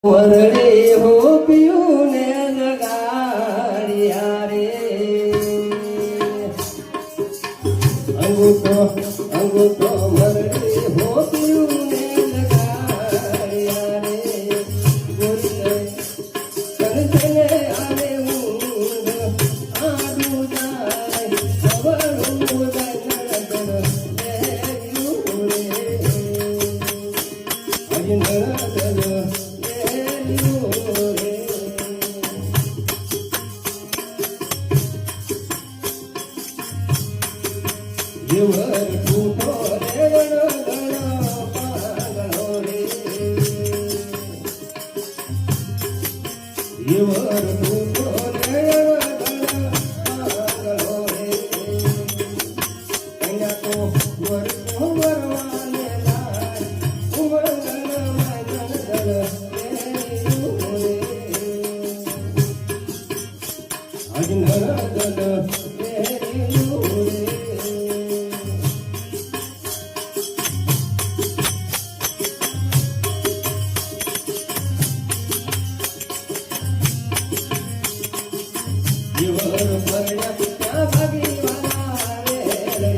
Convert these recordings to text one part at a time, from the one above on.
વરડે હો પિયું ને લગાડ્યા રે અંગૂઠો વરડે હો પિયું ને લગાડ્યા રે ગોરી તને આવે ઊંઘ આડું જાય સવરું જાય Yevar tuto revana gana pagalo re Yevar tuto revana gana pagalo re Kanya to var varwane lai umangana manala re ajnara dala Yevar parya kya bhagi vala re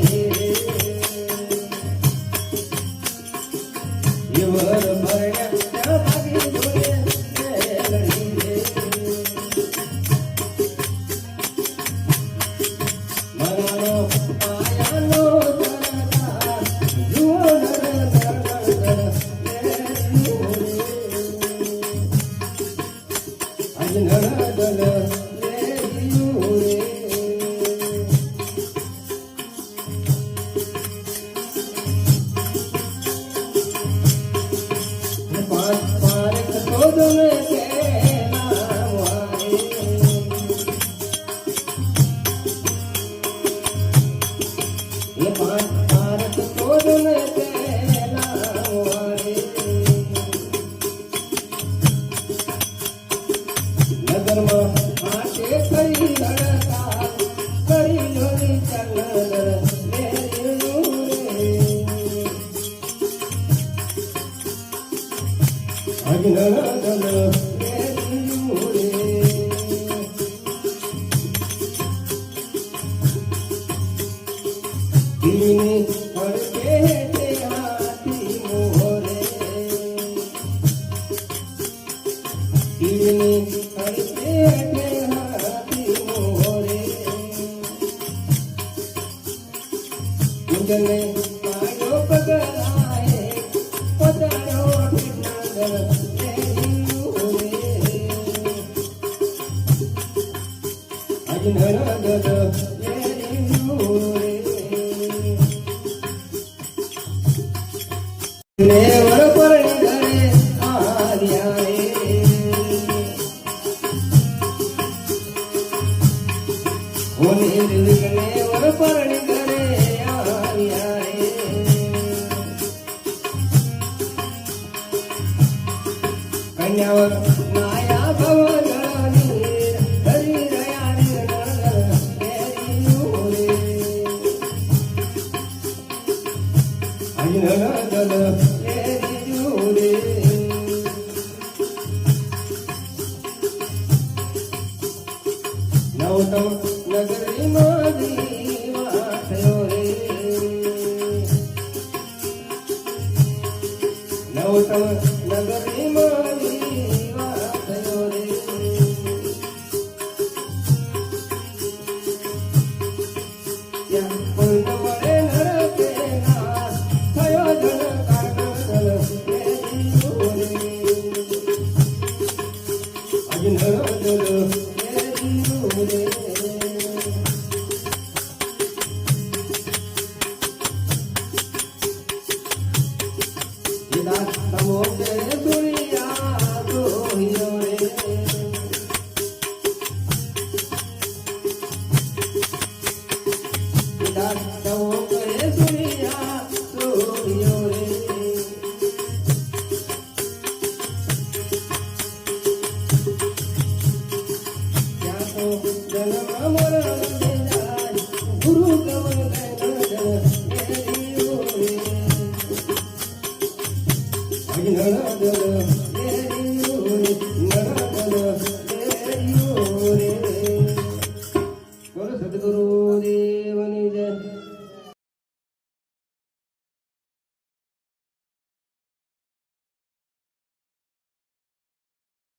Yevar parya kya bhagi dole manano ayano tarata ajnara dala કન્યાવર માયા ભવની હરી રહ્યા નવતમ નગરી મારી વાઠયો રે નવતમ નગરી મારી વાઠયો રે ત્યાં કોઈ ન મળે નરકે ના થયો જન કાગળ અજનર જન્મ